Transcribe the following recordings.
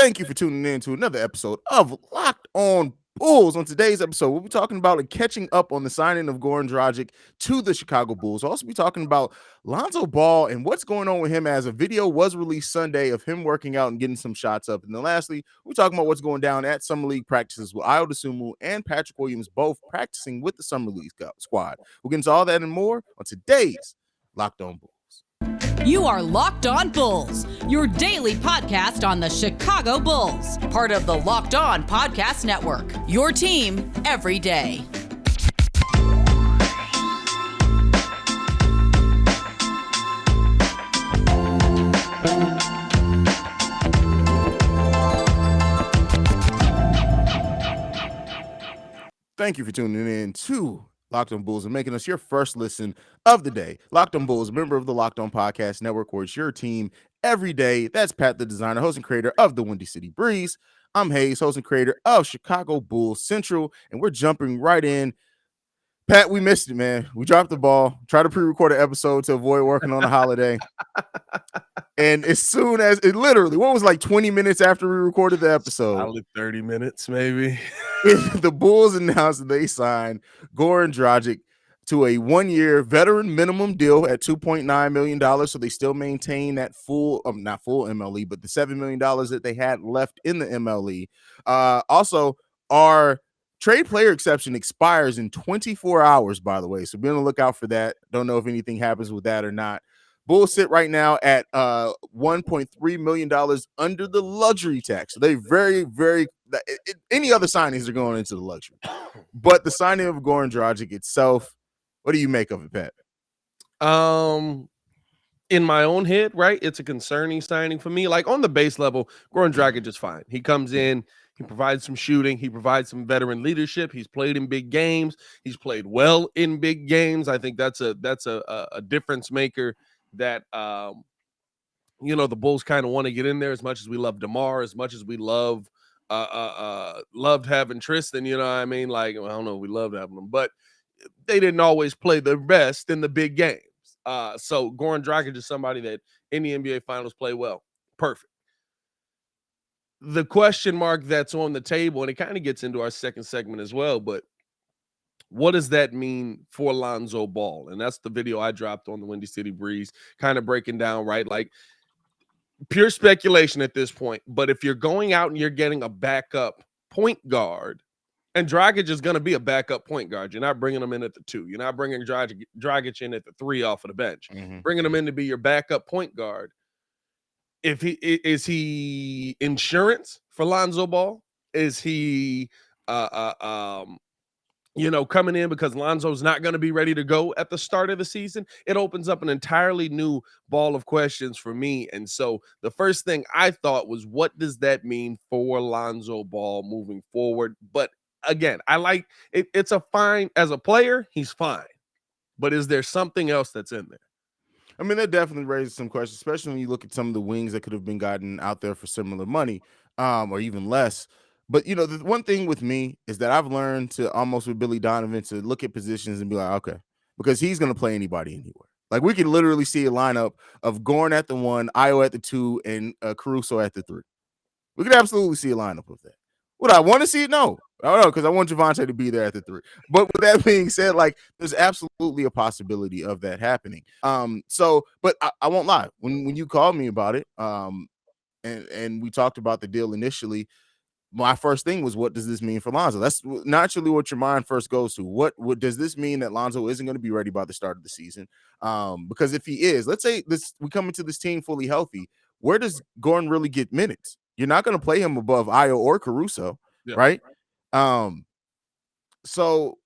Thank you for tuning in to another episode of Locked On Bulls. On today's episode, we'll be talking about and catching up on the signing of Goran Dragic to the Chicago Bulls. We'll also be talking about Lonzo Ball and what's going on with him, as a video was released Sunday of him working out and getting some shots up. And then lastly, we're talking about what's going down at Summer League practices with Ayo Dosunmu and Patrick Williams both practicing with the Summer League squad. We'll get into all that and more on today's Locked On Bulls. You are Locked On Bulls, your daily podcast on the Chicago Bulls, part of the Locked On Podcast Network, your team every day. Thank you for tuning in to Locked On Bulls and making us your first listen of the day. Locked On Bulls, a member of the Locked On Podcast Network, where it's your team every day. That's Pat, the designer, host and creator of the Windy City Breeze. I'm Haize, host and creator of Chicago Bulls Central, and we're jumping right in. Pat, we missed it, man. We dropped the ball. Tried to pre-record an episode to avoid working on a holiday. And as soon as it literally, what was like 20 minutes after we recorded the episode? Probably 30 minutes, maybe. The Bulls announced that they signed Goran Dragic to a 1-year veteran minimum deal at $2.9 million. So they still maintain that not full MLE, but the $7 million that they had left in the MLE. Also, our trade player exception expires in 24 hours, by the way. So be on the lookout for that. Don't know if anything happens with that or not. Bulls sit right now at $1.3 million under the luxury tax. So they any other signings are going into the luxury. But the signing of Goran Dragic itself, what do you make of it, Pat? In my own head, right, it's a concerning signing for me. Like, on the base level, Goran Dragic is fine. He comes in, he provides some shooting, he provides some veteran leadership. He's played in big games. He's played well in big games. I think that's a difference maker that the Bulls kind of want to get in there. As much as we love DeMar, as much as we loved having Tristan, you know what I mean? Like, I don't know, we loved having them, but they didn't always play the best in the big games. So Goran Dragic is somebody that in the NBA Finals play well. Perfect. The question mark that's on the table, and it kind of gets into our second segment as well, but what does that mean for Lonzo Ball? And that's the video I dropped on the Windy City Breeze, kind of breaking down, right? Like, pure speculation at this point. But if you're going out and you're getting a backup point guard, and Dragic is going to be a backup point guard. You're not bringing him in at the 2. You're not bringing Dragic in at the 3 off of the bench. Bringing him in to be your backup point guard. Is he insurance for Lonzo Ball? Is he coming in because Lonzo's not going to be ready to go at the start of the season? It opens up an entirely new ball of questions for me. And so the first thing I thought was, what does that mean for Lonzo Ball moving forward? But again, I like it. It's a fine as a player. He's fine. But is there something else that's in there? I mean, that definitely raises some questions, especially when you look at some of the wings that could have been gotten out there for similar money, or even less. But, the one thing with me is that I've learned to, almost with Billy Donovan, to look at positions and be like, okay, because he's going to play anybody anywhere. Like, we can literally see a lineup of Goran at the 1, Ayo at the 2, and Caruso at the 3. We could absolutely see a lineup of that. Would I want to see it? No. I don't know, because I want Javonte to be there at the 3. But with that being said, like, there's absolutely a possibility of that happening. But I won't lie. When you called me about it, and we talked about the deal initially, my first thing was, what does this mean for Lonzo? That's naturally what your mind first goes to. What does this mean that Lonzo isn't going to be ready by the start of the season? Because if he is, let's say we come into this team fully healthy, where does Goran really get minutes? You're not going to play him above Ayo or Caruso, right? So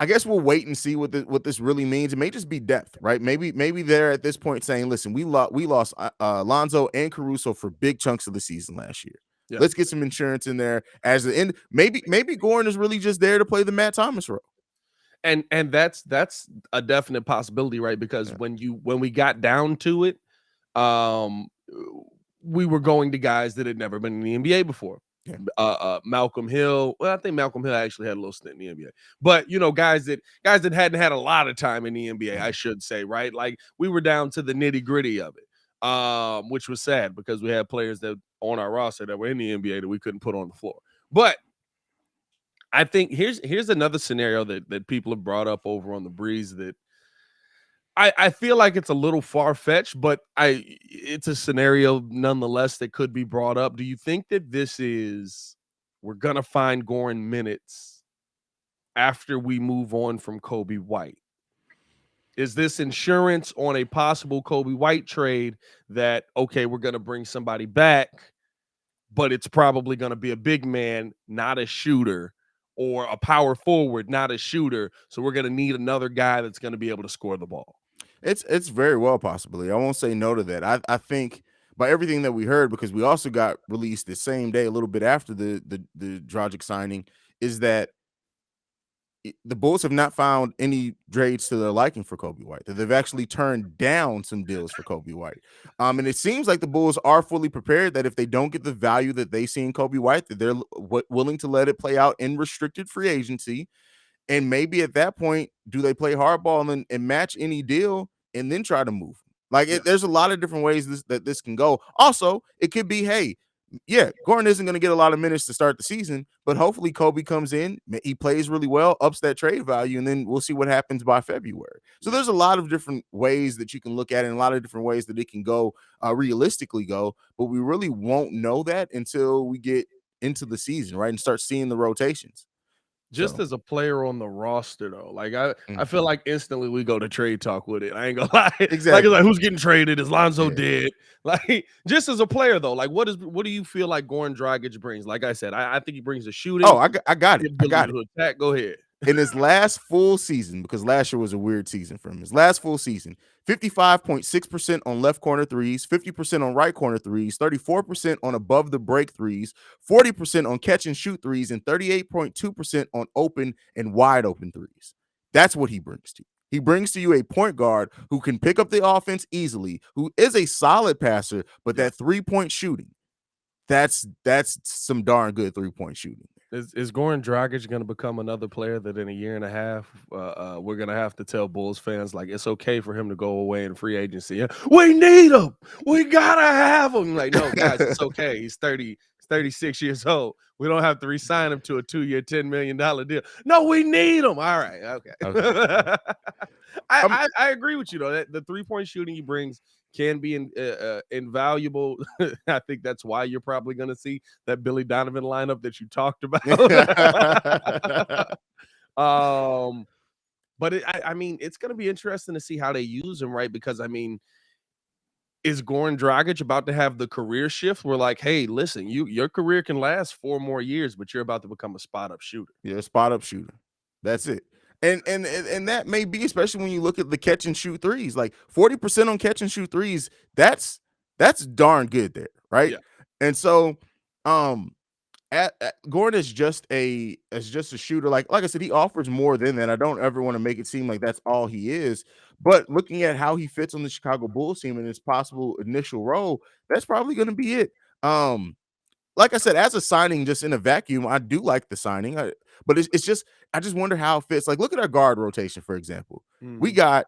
I guess we'll wait and see what this really means. It may just be depth, right? Maybe they're at this point saying, listen, we lost Lonzo and Caruso for big chunks of the season last year. Yeah. Let's get some insurance in there as the end. Maybe Goran is really just there to play the Matt Thomas role. And that's a definite possibility, right? Because when we got down to it, we were going to guys that had never been in the NBA before. Malcolm Hill. Well, I think Malcolm Hill actually had a little stint in the NBA, but guys that hadn't had a lot of time in the NBA, I should say, right? Like we were down to the nitty gritty of it. which was sad because we had players that on our roster that were in the NBA that we couldn't put on the floor. But I think here's another scenario that people have brought up over on the Breeze that I feel like it's a little far-fetched, but it's a scenario nonetheless that could be brought up. Do you think that we're gonna find Goran minutes after we move on from Kobe White? Is this insurance on a possible Kobe White trade that, okay, we're gonna bring somebody back, but it's probably gonna be a big man, not a shooter, or a power forward, not a shooter. So we're gonna need another guy that's gonna be able to score the ball. It's very well possibly. I won't say no to that. I think by everything that we heard, because we also got released the same day, a little bit after the Dragic signing, is that the Bulls have not found any trades to their liking for Kobe White. That they've actually turned down some deals for Kobe White. And it seems like the Bulls are fully prepared that if they don't get the value that they see in Kobe White, that they're willing to let it play out in restricted free agency. And maybe at that point, do they play hardball and match any deal and then try to move? Like Yeah. there's a lot of different ways that this can go. Also, it could be, hey, yeah, Gordon isn't going to get a lot of minutes to start the season, but hopefully Kobe comes in, he plays really well, ups that trade value, and then we'll see what happens by February. So there's a lot of different ways that you can look at it, and a lot of different ways that it can go, realistically go, but we really won't know that until we get into the season, right, and start seeing the rotations. Just So as a player on the roster, though, like I mm, feel like instantly we go to trade talk with it. I ain't gonna lie. Like it's exactly. like who's getting traded? Is Lonzo Yeah. dead? Like just as a player, though, like what do you feel like Goran Dragic brings? Like I said, I think he brings the Oh, shooting, I got it. the I ability got it. to attack. Go ahead. In his last full season, because last year was a weird season for him, his last full season, 55.6% on left corner threes, 50% on right corner threes, 34% on above the break threes, 40% on catch and shoot threes, and 38.2% on open and wide open threes. That's what he brings to you. He brings to you a point guard who can pick up the offense easily, who is a solid passer, but Yeah. that 3-point shooting, that's some darn good 3-point shooting. Is Goran Dragic going to become another player that in a year and a half we're going to have to tell Bulls fans like it's okay for him to go away in free agency? Yeah, we need him. We gotta have him. Like, no, guys, it's okay. He's 36 years old. We don't have to re-sign him to a 2-year, $10 million deal. No, we need him. All right, okay. Okay. I agree with you though. That the 3-point shooting he brings can be invaluable. I think that's why you're probably going to see that Billy Donovan lineup that you talked about. um, but I mean, it's going to be interesting to see how they use him, right? Because I mean, is Goran Dragic about to have the career shift? We're like, hey, listen, your career can last 4 more years, but you're about to become a spot up shooter. Yeah, spot up shooter. That's it. And that may be, especially when you look at the catch and shoot threes, like 40% on catch and shoot threes, that's darn good there, right? Yeah. And so Gordon is just a shooter. Like I said, he offers more than that. I don't ever want to make it seem like that's all he is. But looking at how he fits on the Chicago Bulls team and his possible initial role, that's probably going to be it. Like I said, as a signing, just in a vacuum, I do like the signing. But it's just I just wonder how it fits. Like, look at our guard rotation, for example. We got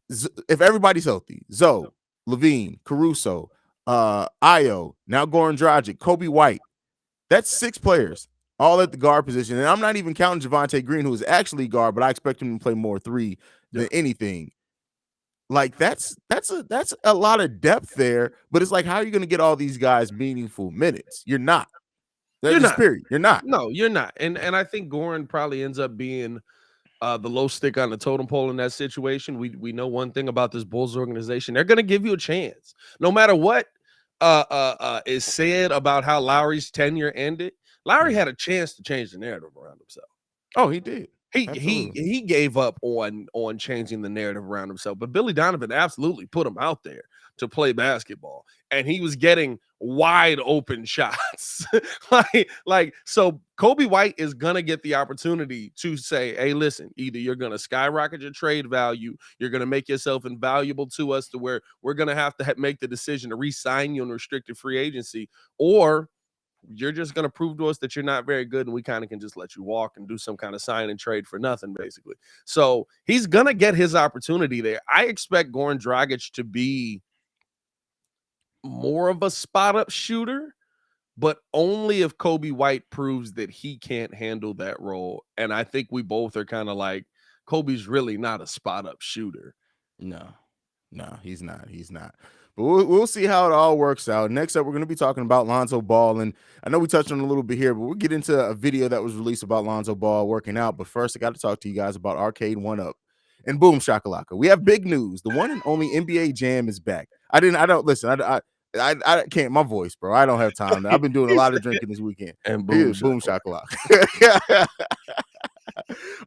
if everybody's healthy, Zoe, Levine, Caruso, Io, now Goran Dragic, Kobe White. That's 6 players, all at the guard position. And I'm not even counting Javonte Green, who is actually guard, but I expect him to play more 3 than anything. Like that's a lot of depth there, but it's like, how are you going to get all these guys meaningful minutes? You're not. You're Just not. period. You're not. No, you're not. And I think Goran probably ends up being the low stick on the totem pole in that situation. We know one thing about this Bulls organization: they're going to give you a chance, no matter what is said about how Lowry's tenure ended. Lowry had a chance to change the narrative around himself. Oh, he did. He gave up on changing the narrative around himself, but Billy Donovan absolutely put him out there to play basketball, and he was getting wide open shots. So Kobe White is gonna get the opportunity to say, hey, listen, either you're gonna skyrocket your trade value, you're gonna make yourself invaluable to us to where we're gonna have to make the decision to re-sign you in restricted free agency, or you're just going to prove to us that you're not very good and we kind of can just let you walk and do some kind of sign and trade for nothing, basically. So he's going to get his opportunity there. I expect Goran Dragic to be more of a spot up shooter, but only if Kobe White proves that he can't handle that role. And I think we both are kind of like, Kobe's really not a spot up shooter. No, no, he's not. He's not. But we'll see how it all works out. Next up, we're going to be talking about Lonzo Ball. And I know we touched on it a little bit here, but we'll get into a video that was released about Lonzo Ball working out. But first, I got to talk to you guys about Arcade 1UP. And boom, shakalaka. We have big news. The one and only NBA Jam is back. I don't listen. I can't. My voice, bro. I don't have time. I've been doing a lot of drinking this weekend. And Boom shakalaka.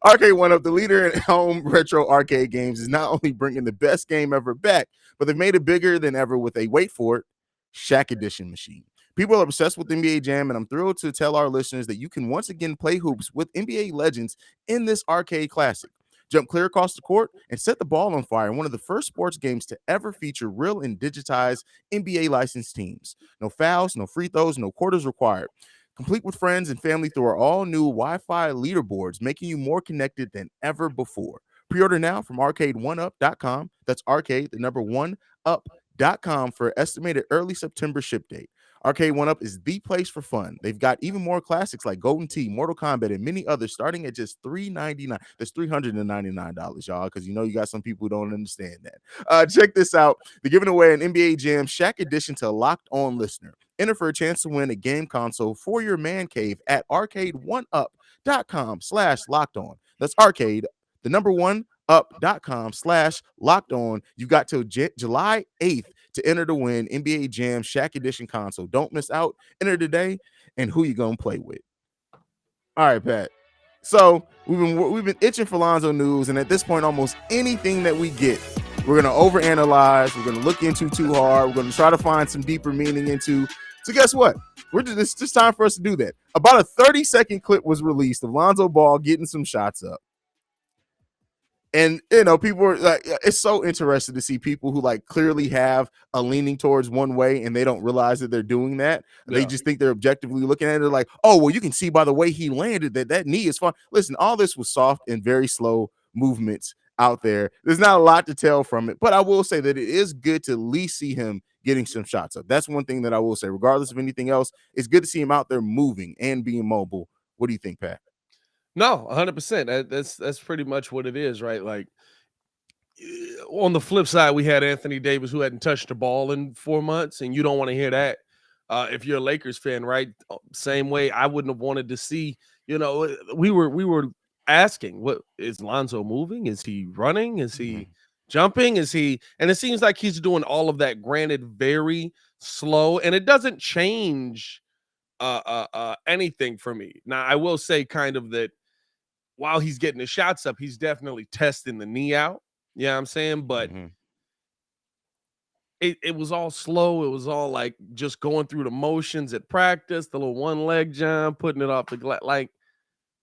Arcade 1UP, the leader in home retro arcade games, is not only bringing the best game ever back, but they've made it bigger than ever with a, wait for it, Shaq Edition machine. People are obsessed with NBA Jam, and I'm thrilled to tell our listeners that you can once again play hoops with NBA legends in this arcade classic. Jump clear across the court and set the ball on fire in one of the first sports games to ever feature real and digitized NBA licensed teams. No fouls, no free throws, no quarters required. Complete with friends and family through our all-new Wi-Fi leaderboards, making you more connected than ever before. Pre-order now from arcade1up.com. That's arcade, the number 1up.com for estimated early September ship date. Arcade 1UP is the place for fun. They've got even more classics like Golden Tee, Mortal Kombat, and many others starting at just $399. That's $399, y'all, because you know you got some people who don't understand that. Check this out. They're giving away an NBA Jam Shaq Edition to a Locked On listener. Enter for a chance to win a game console for your man cave at arcade1up.com/locked on. That's arcade, the number 1up.com/locked on. You got till July 8th to enter to win NBA Jam Shaq Edition console. Don't miss out. Enter today, and who you gonna play with? All right, Pat. So we've been itching for Lonzo news, and at this point, almost anything that we get, we're gonna overanalyze. We're gonna look into too hard. We're gonna try to find some deeper meaning into. So guess what? It's just time for us to do that. About a 30-second clip was released of Lonzo Ball getting some shots up. And, you know, people are like, it's so interesting to see people who like clearly have a leaning towards one way and they don't realize that they're doing that. Yeah. They just think they're objectively looking at it like, oh, well, you can see by the way he landed that knee is fine. Listen, all this was soft and very slow movements out there. There's not a lot to tell from it, but I will say that it is good to at least see him getting some shots up. That's one thing that I will say. Regardless of anything else, it's good to see him out there moving and being mobile. What do you think, Pat? No, 100%. That's pretty much what it is, right? Like, on the flip side, we had Anthony Davis who hadn't touched the ball in 4 months, and you don't want to hear that. If you're a Lakers fan, right? Same way, I wouldn't have wanted to see. You know, we were asking, what is Lonzo moving? Is he running? Is he jumping? Is he? And it seems like he's doing all of that. Granted, very slow, and it doesn't change anything for me. Now, I will say, kind of that while he's getting the shots up, he's definitely testing the knee out. Yeah, you know I'm saying, but it was all slow. It was all like just going through the motions at practice, the little one leg jump, putting it off the glass. Like,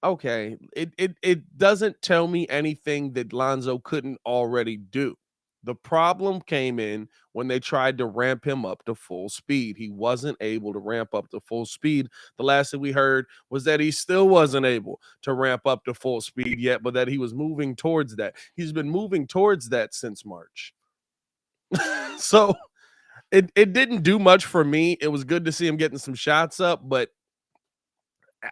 okay, it doesn't tell me anything that Lonzo couldn't already do. The problem came in when they tried to ramp him up to full speed. He wasn't able to ramp up to full speed. The last thing we heard was that he still wasn't able to ramp up to full speed yet, but that he was moving towards that. He's been moving towards that since March. So it didn't do much for me. It was good to see him getting some shots up, but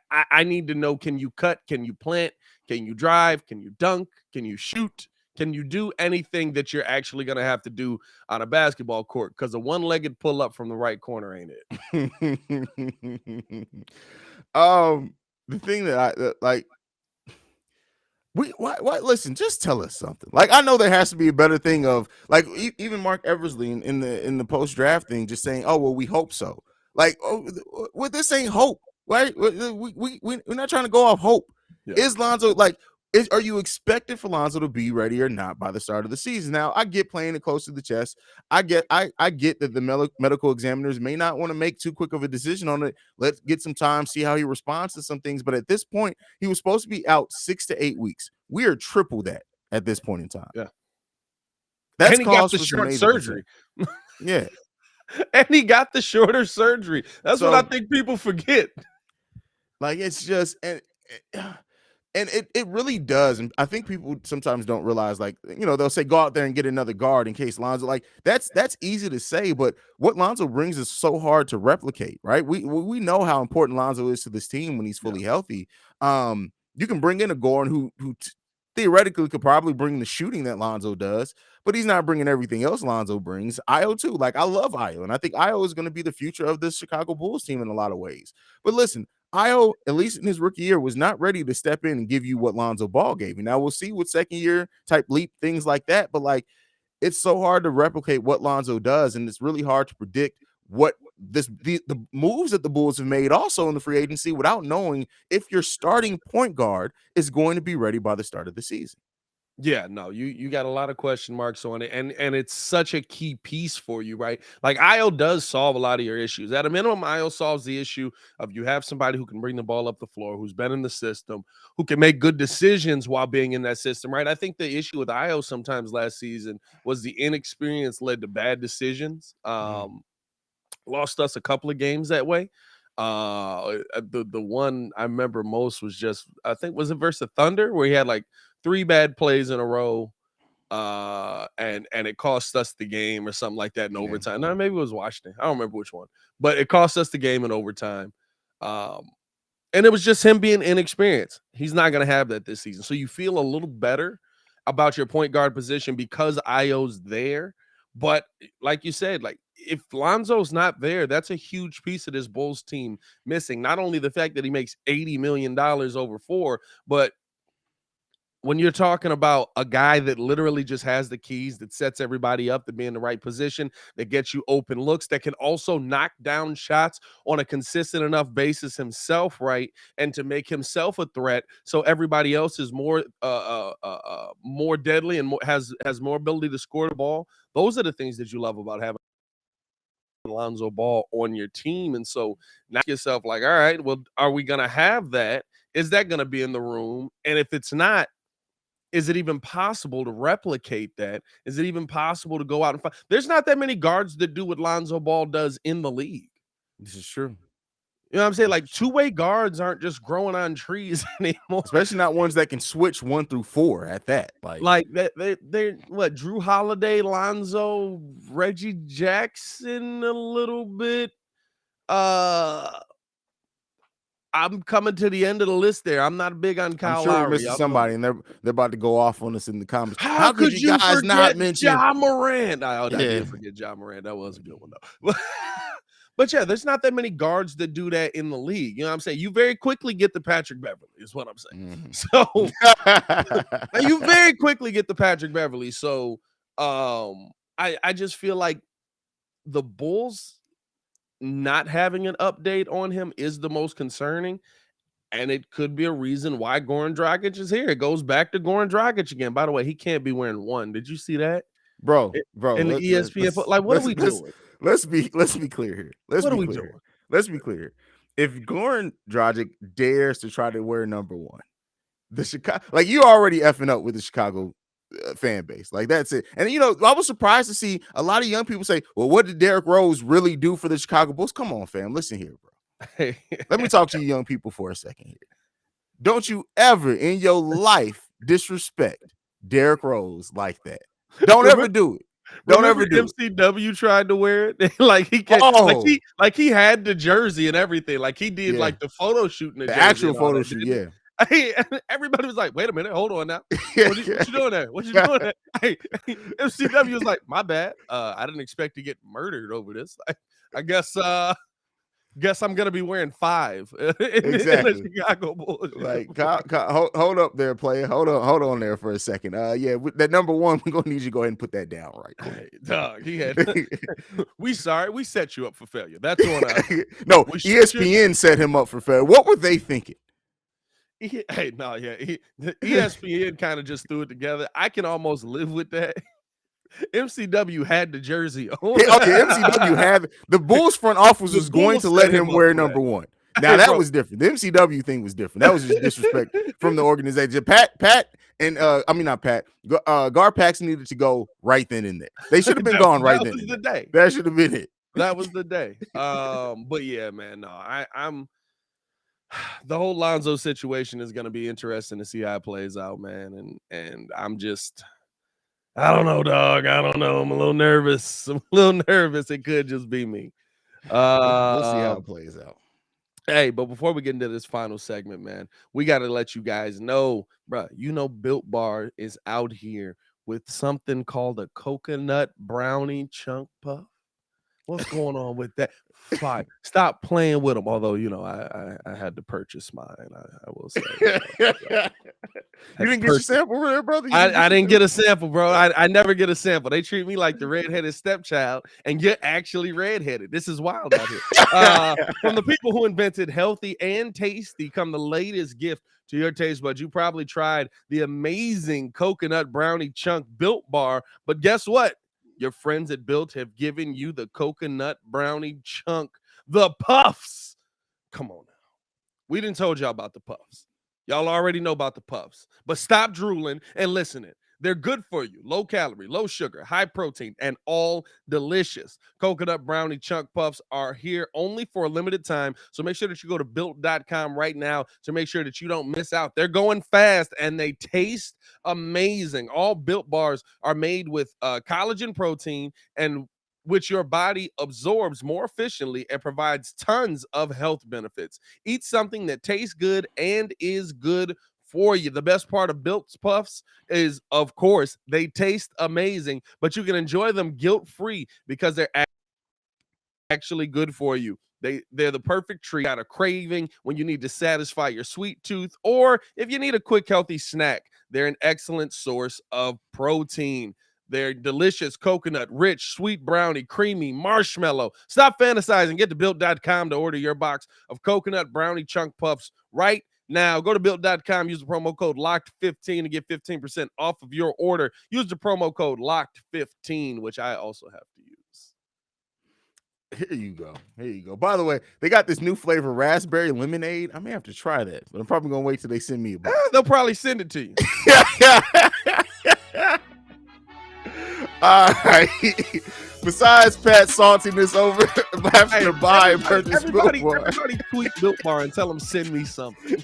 I need to know, can you cut? Can you plant? Can you drive? Can you dunk? Can you shoot? Can you do anything that you're actually going to have to do on a basketball court? Because a one-legged pull-up from the right corner ain't it. The thing that I listen, just tell us something. Like, I know there has to be a better thing of like even Mark Eversley in the post-draft thing just saying, oh, well, we hope so. Like, well, this ain't hope, right? We're not trying to go off hope. Yeah. Is Lonzo like, are you expected for Lonzo to be ready or not by the start of the season? Now, I get playing it close to the chest. I get that the medical examiners may not want to make too quick of a decision on it. Let's get some time, see how he responds to some things. But at this point, he was supposed to be out 6 to 8 weeks. We are triple that at this point in time. Yeah. That's and he got the short surgery. Yeah. And he got the shorter surgery. That's what I think people forget. Like, it's just And it really does. And I think people sometimes don't realize, like, they'll say go out there and get another guard in case Lonzo, like that's easy to say, but what Lonzo brings is so hard to replicate, right? We know how important Lonzo is to this team when he's Yeah. fully healthy. You can bring in a Goran who theoretically could probably bring the shooting that Lonzo does, but he's not bringing everything else Lonzo brings. Io too. Like, I love Io, and I think Io is going to be the future of this Chicago Bulls team in a lot of ways. But listen, Io, at least in his rookie year, was not ready to step in and give you what Lonzo Ball gave you. Now we'll see with second year type leap, things like that. But like, it's so hard to replicate what Lonzo does, and it's really hard to predict what the moves that the Bulls have made also in the free agency without knowing if your starting point guard is going to be ready by the start of the season. Yeah, no, you got a lot of question marks on it, and it's such a key piece for you, right? Like, Io does solve a lot of your issues. At a minimum, Io solves the issue of you have somebody who can bring the ball up the floor, who's been in the system, who can make good decisions while being in that system, right? I think the issue with Io sometimes last season was the inexperience led to bad decisions. Lost us a couple of games that way. The one I remember most was just, I think, was it versus Thunder, where he had like 3 bad plays in a row, and it cost us the game or something like that in overtime. No, maybe it was Washington. I don't remember which one, but it cost us the game in overtime. And it was just him being inexperienced. He's not going to have that this season. So you feel a little better about your point guard position because Io's there. But like you said, like, if Lonzo's not there, that's a huge piece of this Bulls team missing. Not only the fact that he makes $80 million over 4, but when you're talking about a guy that literally just has the keys, that sets everybody up to be in the right position, that gets you open looks, that can also knock down shots on a consistent enough basis himself, right? And to make himself a threat, so everybody else is more deadly and has more ability to score the ball. Those are the things that you love about having Lonzo Ball on your team. And so now yourself like, all right, well, are we going to have that? Is that going to be in the room? And if it's not, is it even possible to replicate that? Is it even possible to go out and find? There's not that many guards that do what Lonzo Ball does in the league. This is true. You know what I'm saying? Like, two-way guards aren't just growing on trees anymore. Especially not ones that can switch 1 through 4 at that. Like they're what, Drew Holiday, Lonzo, Reggie Jackson a little bit. I'm coming to the end of the list there. I'm not big on Kyle I'm sure Lowry. we're missing somebody, and they're about to go off on us in the comments. How could you guys not mention Ja Morant? I did forget Ja Morant. That was a good one, though. But yeah, there's not that many guards that do that in the league. You know what I'm saying? You very quickly get the Patrick Beverly, is what I'm saying. So you very quickly get the Patrick Beverly. So I just feel like the Bulls not having an update on him is the most concerning, and it could be a reason why Goran Dragic is here. It goes back to Goran Dragic again. By the way, he can't be wearing 1. Did you see that, bro? In the ESPN, like, what are we doing? Let's be clear here. What are we doing? Let's be clear. If Goran Dragic dares to try to wear number 1, the Chicago, like, you already effing up with the Chicago fan base. Like, that's it. And I was surprised to see a lot of young people say, well, what did Derrick Rose really do for the Chicago Bulls? Come on, fam. Listen here, bro. Let me talk to you young people for a second here. Don't you ever in your life disrespect Derrick Rose like that. Don't ever do it. Don't ever do MCW tried to wear it. Like, he can't, like he had the jersey and everything. Like, he did like the photo shoot in the actual photo shoot, yeah. Hey, everybody was like, wait a minute, hold on now. What you doing there? What you doing there? Hey, MCW was like, my bad. I didn't expect to get murdered over this. I guess I'm gonna be wearing 5 in the Chicago Bulls. Like, hold up there, player. Hold on there for a second. Yeah, that number 1, we're gonna need you to go ahead and put that down right quick. Hey, dog, he had we set you up for failure. That's on us. No, ESPN set him up for failure. What were they thinking? ESPN kind of just threw it together. I can almost live with that. MCW had the jersey on. Okay, MCW had the Bulls front office was going to let him wear number 1. Now that was different. The MCW thing was different. That was just disrespect from the organization. Pat, and not Pat. Garpax needed to go right then and there. They should have been gone right then. That was the day. That should have been it. That was the day. But yeah, man, no, The whole Lonzo situation is going to be interesting to see how it plays out, man. And I'm just, I don't know, dog. I don't know. I'm a little nervous. It could just be me. We'll see how it plays out. Hey, but before we get into this final segment, man, we got to let you guys know, bro. Built Bar is out here with something called a coconut brownie chunk puff. What's going on with that? Fine. Stop playing with them. Although, I had to purchase mine. I will say. You didn't get your sample over there, brother? I didn't get a sample, bro. I never get a sample. They treat me like the redheaded stepchild, and you're actually redheaded. This is wild out here. From the people who invented healthy and tasty come the latest gift to your taste buds. You probably tried the amazing coconut brownie chunk Built Bar, but guess what? Your friends at Built have given you the coconut brownie chunk, the puffs. Come on now. We didn't told y'all about the puffs. Y'all already know about the puffs, but stop drooling and listening. They're good for you. Low calorie, low sugar, high protein, and all delicious. Coconut brownie chunk puffs are here only for a limited time. So make sure that you go to built.com right now to make sure that you don't miss out. They're going fast and they taste amazing. All Built bars are made with collagen protein, and which your body absorbs more efficiently and provides tons of health benefits. Eat something that tastes good and is good for you. The best part of Built Puffs is, of course, they taste amazing, but you can enjoy them guilt-free because they're actually good for you. They're the perfect treat. Got a craving when you need to satisfy your sweet tooth, or if you need a quick, healthy snack, they're an excellent source of protein. They're delicious, coconut, rich, sweet brownie, creamy, marshmallow. Stop fantasizing. Get to Built.com to order your box of coconut brownie chunk puffs right now. Go to Built.com. Use the promo code LOCKED15 to get 15% off of your order. Use the promo code LOCKED15, which I also have to use. Here you go. Here you go. By the way, they got this new flavor, raspberry lemonade. I may have to try that, but I'm probably going to wait till they send me a box. They'll probably send it to you. All right. Besides Pat saltiness over having to buy and purchase Built Bar. Everybody tweet Built Bar and tell them send me something.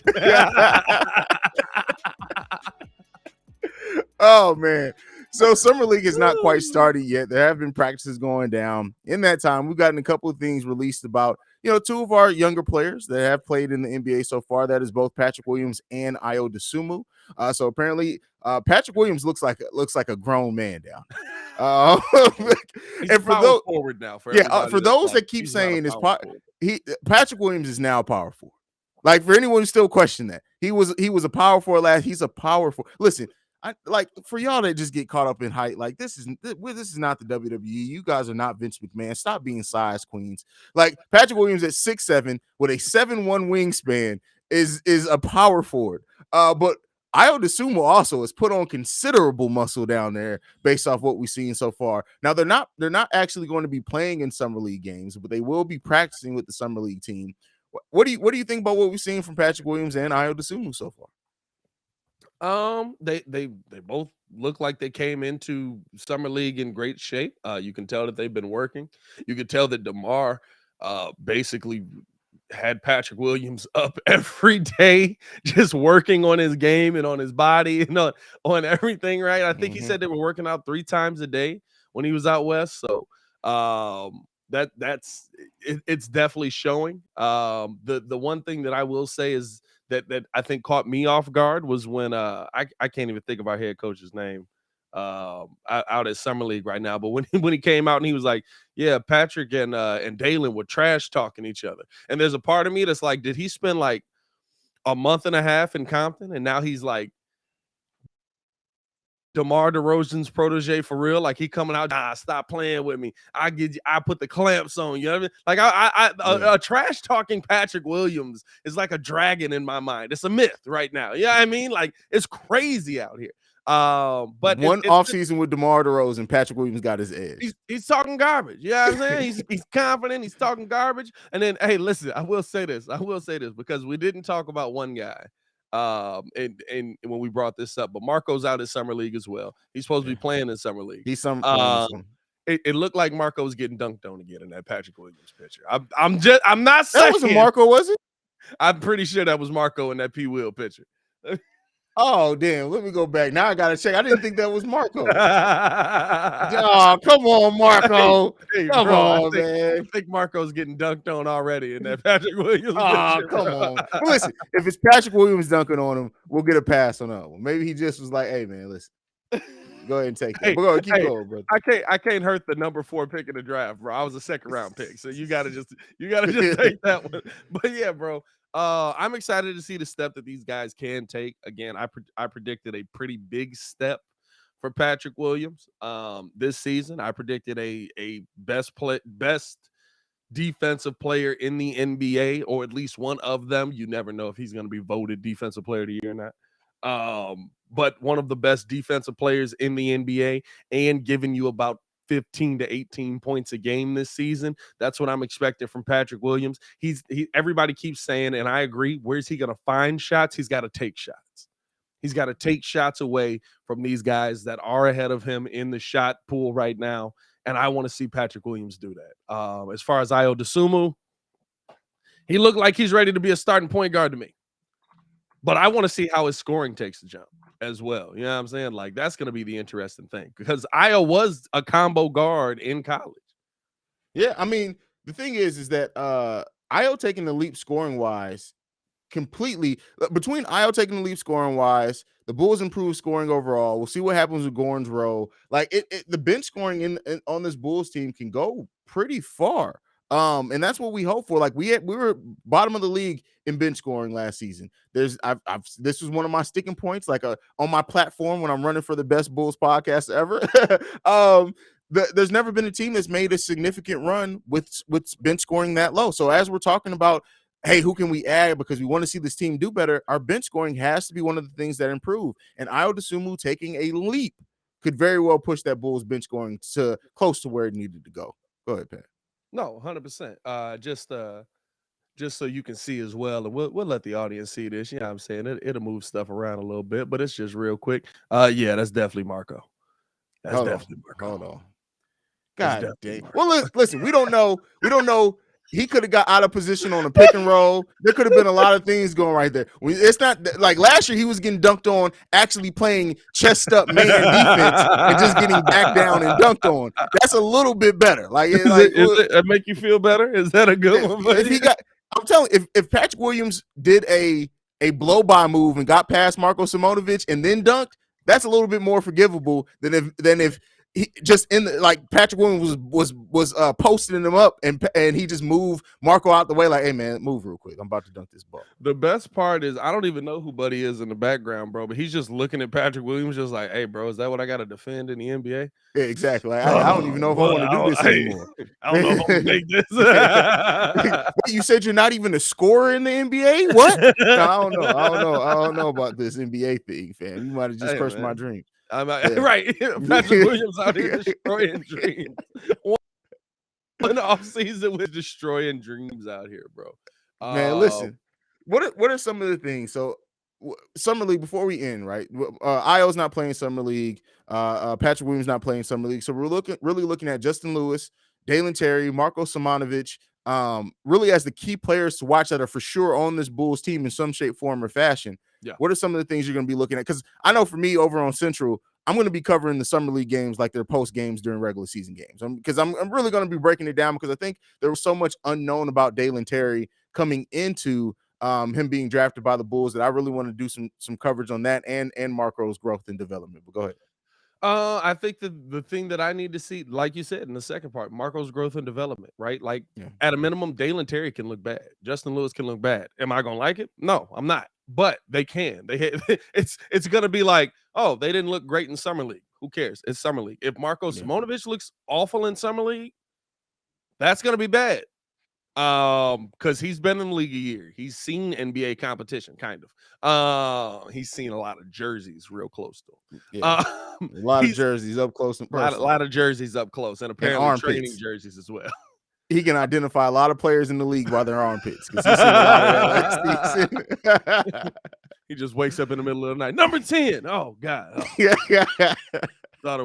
Oh, man. So Summer League has not quite started yet. There have been practices going down. In that time, we've gotten a couple of things released about, two of our younger players that have played in the NBA so far. That is both Patrick Williams and Ayo Dosunmu. So apparently, Patrick Williams looks like a grown man down. And for those forward now, for those that keep saying this, Patrick Williams is now power forward. Like, for anyone who still question that, he was a power forward last. He's a power forward. Listen. For y'all that just get caught up in height, like this is not the WWE. You guys are not Vince McMahon. Stop being size queens. Like, Patrick Williams at 6'7" with a 7'1" wingspan is a power forward. But Ayo Dosunmu also has put on considerable muscle down there based off what we've seen so far. Now they're not actually going to be playing in summer league games, but they will be practicing with the summer league team. What do you think about what we've seen from Patrick Williams and Ayo Dosunmu so far? They both look like they came into summer league in great shape. You can tell that they've been working. You can tell that DeMar basically had Patrick Williams up every day, just working on his game and on his body and on everything, right? I think he said they were working out 3 times a day when he was out west. So it's definitely showing. The one thing that I will say is that I think caught me off guard was when I can't even think of our head coach's name out at summer league right now. But when he came out and he was like, yeah, Patrick and Dalen were trash talking each other. And there's a part of me that's like, did he spend like a month and a half in Compton and now he's like DeMar DeRozan's protege for real? Like, he coming out, stop playing with me. I put the clamps on you. Know what I mean? Like, a trash talking Patrick Williams is like a dragon in my mind. It's a myth right now. You know what I mean? Like, it's crazy out here. But one offseason with DeMar DeRozan, Patrick Williams got his edge. He's talking garbage. You know what I'm saying? He's confident. He's talking garbage. And then, hey, listen, I will say this because we didn't talk about one guy. And when we brought this up, but Marco's out in summer league as well. He's supposed to be playing in summer league. He's some. It looked like Marco was getting dunked on again in that Patrick Williams picture. I'm not saying that wasn't Marco, was it? I'm pretty sure that was Marco in that P. Will picture. Oh, damn. Let me go back. Now I got to check. I didn't think that was Marco. Oh, come on, Marco. Hey, Come bro, on, I man. think Marco's getting dunked on already in that Patrick Williams Oh, picture. come on. But listen, if it's Patrick Williams dunking on him, we'll get a pass on that one. Maybe he just was like, hey, man, listen. Go ahead and take that. Hey, But go ahead, keep hey, going, brother. I can't hurt the number 4 pick in the draft, bro. I was a second round pick, so you gotta just take that one. But yeah, bro. I'm excited to see the step that these guys can take. Again, I predicted a pretty big step for Patrick Williams this season. I predicted a best defensive player in the NBA, or at least one of them. You never know if he's going to be voted defensive player of the year or not. But one of the best defensive players in the NBA, and giving you about 15 to 18 points a game this season. That's what I'm expecting from Patrick Williams. Everybody keeps saying, and I agree, where's he going to find shots? He's got to take shots. He's got to take shots away from these guys that are ahead of him in the shot pool right now. And I want to see Patrick Williams do that. As far as Ayo Dosunmu, he looked like he's ready to be a starting point guard to me. But I want to see how his scoring takes the jump as well. You know what I'm saying? Like, that's going to be the interesting thing, because Ayo was a combo guard in college. Yeah, I mean, the thing is that Ayo taking the leap scoring wise, completely between Ayo taking the leap scoring wise, the Bulls improve scoring overall. We'll see what happens with Goran's role. Like the bench scoring in on this Bulls team can go pretty far. And that's what we hope for. Like we were bottom of the league in bench scoring last season. This was one of my sticking points, like on my platform when I'm running for the best Bulls podcast ever. There's never been a team that's made a significant run with bench scoring that low. So as we're talking about, hey, who can we add because we want to see this team do better, our bench scoring has to be one of the things that improve. And Ayo Dosunmu taking a leap could very well push that Bulls bench scoring to close to where it needed to go. Go ahead, Pat. No, 100%. Just so you can see as well, and we'll let the audience see this. You know what I'm saying? It'll move stuff around a little bit, but it's just real quick. Yeah, that's definitely Marco. That's definitely Marco. Hold on. God dang. Well, listen, we don't know. He could have got out of position on a pick and roll. There could have been a lot of things going right there. It's not like last year he was getting dunked on, actually playing chest up man defense and just getting back down and dunked on. That's a little bit better. Like, it make you feel better? Is that a good one? I'm telling you, if Patrick Williams did a blow by move and got past Marko Simonovic and then dunked, that's a little bit more forgivable than if he just Patrick Williams was posting him up and he just moved Marco out the way, like, hey man, move real quick, I'm about to dunk this ball. The best part is I don't even know who Buddy is in the background, bro, but he's just looking at Patrick Williams just like, hey bro, is that what I got to defend in the NBA? Yeah, exactly. Like, I don't even know if I want to do this anymore. I don't know if I'm gonna make this. You said you're not even a scorer in the NBA? What? No, I don't know about this NBA thing, fam. You might have just crushed my dream. Right. Patrick Williams out here destroying dreams. One off season with destroying dreams out here, bro. Man, listen. What are some of the things? So Summer League, before we end, right? Ayo's not playing Summer League. Patrick Williams not playing Summer League. So we're really looking at Justin Lewis, Dalen Terry, Marko Simonovic, really as the key players to watch that are for sure on this Bulls team in some shape, form, or fashion. Yeah. What are some of the things you're going to be looking at? Because I know for me over on Central, I'm going to be covering the Summer League games like their post games during regular season games. Because I'm really going to be breaking it down because I think there was so much unknown about Dalen Terry coming into him being drafted by the Bulls that I really want to do some coverage on that and Marco's growth and development. But go ahead. I think the thing that I need to see, like you said in the second part, Marco's growth and development, right? Like at a minimum, Dalen Terry can look bad. Justin Lewis can look bad. Am I gonna like it? No, I'm not. But they can. It's gonna be like, oh, they didn't look great in Summer League. Who cares? It's Summer League. If Marko Simonovic looks awful in Summer League, that's gonna be bad. Because he's been in the league a year. He's seen NBA competition, kind of. He's seen a lot of jerseys real close to him. Yeah. A lot of jerseys up close and personal. A lot of jerseys up close, and apparently training jerseys as well. He can identify a lot of players in the league by their armpits because he's seen a lot of that last season. He just wakes up in the middle of the night. Number 10. Oh God. Oh. Yeah. thought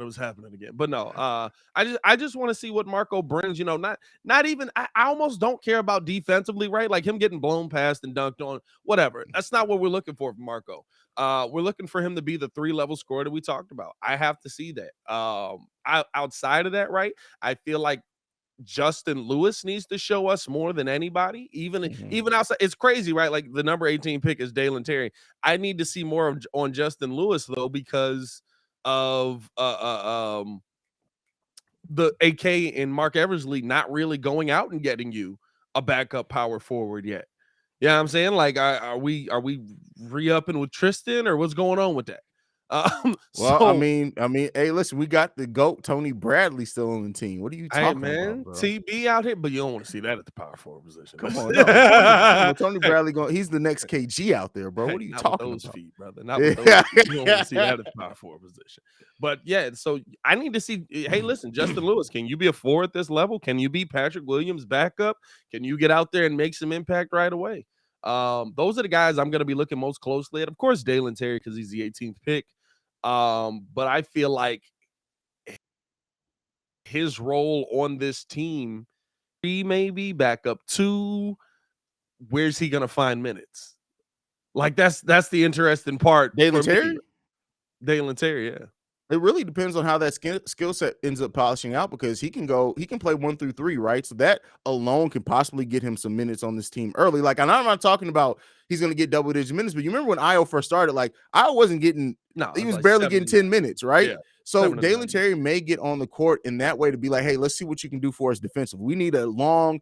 it was happening again. But no, I just want to see what Marco brings. You know, not even I almost don't care about defensively, right? Like him getting blown past and dunked on, whatever. That's not what we're looking for from Marco. We're looking for him to be the 3-level scorer that we talked about. I have to see that. Outside of that, right? I feel like Justin Lewis needs to show us more than anybody, even outside. It's crazy, right? Like the number 18 pick is Dalen Terry. I need to see more on Justin Lewis though, because of the AK and Mark Eversley not really going out and getting you a backup power forward yet. Yeah, you know I'm saying, like, are we re-upping with Tristan, or what's going on with that? Well, I mean, hey, listen, we got the GOAT Tony Bradley still on the team. What are you Hey talking man, about, bro? TB out here, but you don't want to see that at the power forward position. Come on, no, Tony Bradley he's the next KG out there, bro. What are you not talking with those about? feet, brother? Not with those feet. You don't want to see that at the power forward position. But yeah, so I need to see. Hey, listen, Justin Lewis, can you be a 4 at this level? Can you be Patrick Williams backup? Can you get out there and make some impact right away? Those are the guys I'm going to be looking most closely at. Of course, Dalen Terry, because he's the 18th pick. But I feel like his role on this team, 3 maybe, backup 2. Where's he gonna find minutes? Like that's the interesting part. Dalen Terry? Dalen Terry, yeah. It really depends on how that skill set ends up polishing out, because he can play 1 through 3, right? So that alone can possibly get him some minutes on this team early. Like, and I'm not talking about he's going to get double-digit minutes, but you remember when Io first started, like, Io wasn't getting he was like barely getting 10 minutes, right? Yeah, so Dalen Terry may get on the court in that way to be like, hey, let's see what you can do for us defensively. We need a long,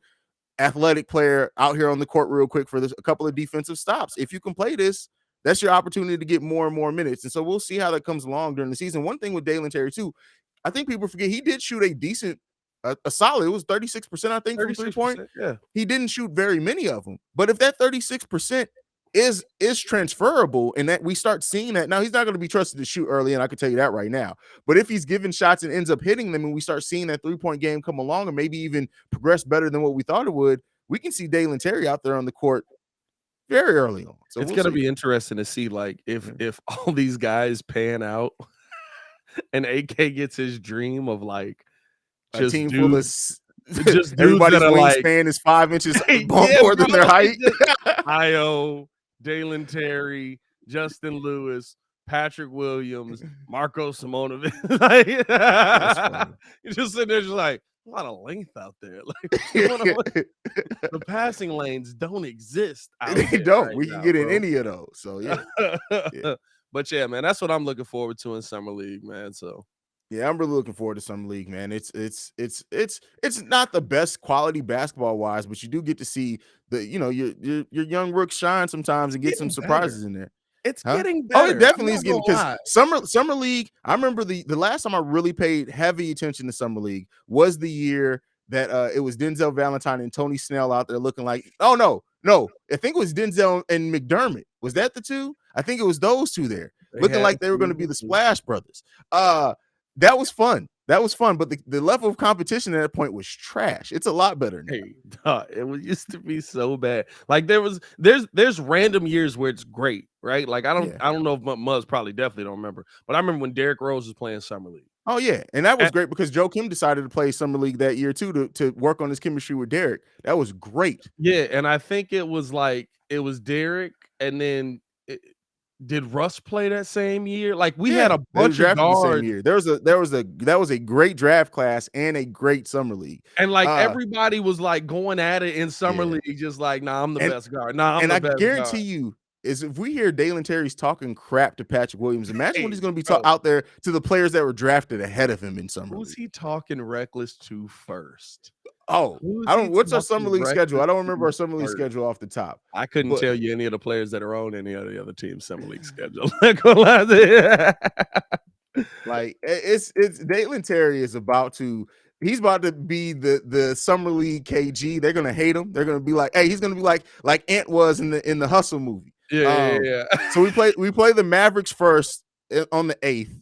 athletic player out here on the court real quick for a couple of defensive stops. If you can play this, that's your opportunity to get more and more minutes. And so we'll see how that comes along during the season. One thing with Dalen Terry too, I think people forget he did shoot a decent, a solid. It was 36%, I think, from 3-point. Yeah, he didn't shoot very many of them. But if that 36% is transferable, and that we start seeing that now, he's not going to be trusted to shoot early, and I can tell you that right now. But if he's given shots and ends up hitting them, and we start seeing that 3-point game come along, and maybe even progress better than what we thought it would, we can see Dalen Terry out there on the court very early on. So it's gonna be interesting to see, like, if all these guys pan out and AK gets his dream of like a team full of just everybody's wingspan like, is 5 inches more than their height. Io, Dalen Terry, Justin Lewis, Patrick Williams, Marco Simonovic. Like, you're just sitting there, just like, a lot of length out there. Like, the passing lanes don't exist. They don't. Right, we can get in any of those. So yeah. But yeah, man, that's what I'm looking forward to in summer league, man. So yeah, I'm really looking forward to summer league, man. It's not the best quality basketball wise, but you do get to see your young rooks shine sometimes and get some surprises in there. It's getting better. Oh, it definitely is getting, because summer league. I remember the last time I really paid heavy attention to summer league was the year that it was Denzel Valentine and Tony Snell out there looking like, oh no, I think it was Denzel and McDermott. Was that the two? I think it was those two there, looking like they were going to be the Splash Brothers. That was fun. That was fun, but the level of competition at that point was trash. It's a lot better now. Hey, it used to be so bad. Like there's random years where it's great, right? Like I don't know if Muzz probably definitely don't remember, but I remember when Derrick Rose was playing summer league. Oh yeah, and that was great because Joe Kim decided to play summer league that year too to work on his chemistry with Derrick. That was great. Yeah, and I think it was Derrick, and then did Russ play that same year? Like we had a bunch of guards. The same year. That was a great draft class and a great summer league. And like everybody was like going at it in summer league, just like, nah, I'm the best guard. Nah, I'm the best. And I guarantee you, is if we hear Dalen Terry's talking crap to Patrick Williams, imagine what he's going to be out there to the players that were drafted ahead of him in summer league. Who's he talking reckless to first? Oh, I don't. What's our summer league schedule? I don't remember our summer league schedule off the top. I couldn't tell you any of the players that are on any of the other team's summer league schedule. Like it's Dalen Terry is about to. He's about to be the summer league KG. They're gonna hate him. They're gonna be like, hey, he's gonna be like Ant was in the Hustle movie. Yeah. So we play the Mavericks first on the 8th.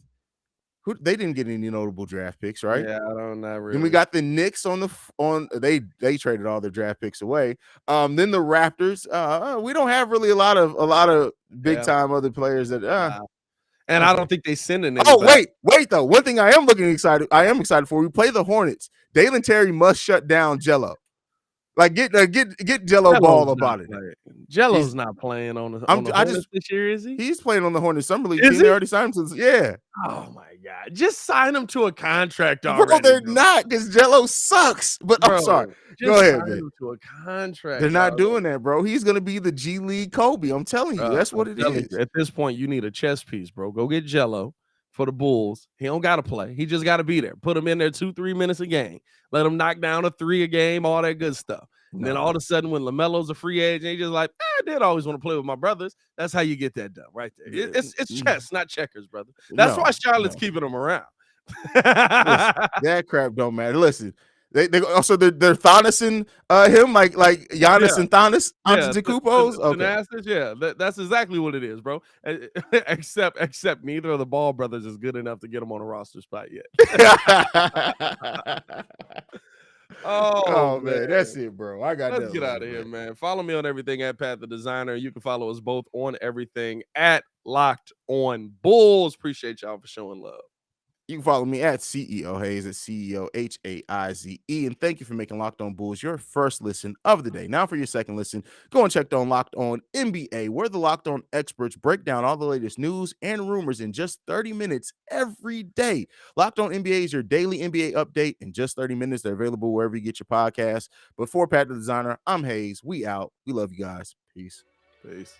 They didn't get any notable draft picks, right? Yeah, I don't know. Really. Then we got the Knicks they traded all their draft picks away. Then the Raptors. We don't have really a lot of big time other players that. And I don't think they sending Oh, anybody. wait though. One thing I am excited for. We play the Hornets. Dalen Terry must shut down Jello. Like get Jello Jello's Ball not about it. playing. Jello's not playing on the I Hornets just this year, is he? He's playing on the Hornets Summer League Is team. They he? already signed him to yeah. Oh my God. Just sign him to a contract Bro, already. they're not because Jello sucks. But I'm sorry. Just Go ahead, sign man. him to a contract. They're not doing that, bro. He's gonna be the G League Kobe. I'm telling you, that's what it is. At this point, you need a chess piece, bro. Go get Jello for the Bulls. He don't gotta play. He just gotta be there. Put him in there 2-3 minutes a game. Let him knock down a 3 a game, all that good stuff. And then all of a sudden, when LaMelo's a free agent, he's just like, I did always want to play with my brothers. That's how you get that done, right there. It's chess, not checkers, brother. That's why Charlotte's keeping him around. Listen, that crap don't matter. Listen, they also they're Thanosing him like Giannis and Thanos Antetokounmpo's. Okay, that's exactly what it is, bro. except neither of the Ball brothers is good enough to get him on a roster spot yet. Oh man, that's it, bro. Let's get out of here, man. Follow me on everything at Pat the Designer. You can follow us both on everything at Locked On Bulls. Appreciate y'all for showing love. You can follow me at CEO Haize at CEO Haize. And thank you for making Locked On Bulls your first listen of the day. Now for your second listen, go and check on Locked On NBA, where the Locked On experts break down all the latest news and rumors in just 30 minutes every day. Locked On NBA is your daily NBA update in just 30 minutes. They're available wherever you get your podcasts. But for Pat the Designer, I'm Haize. We out. We love you guys. Peace. Peace.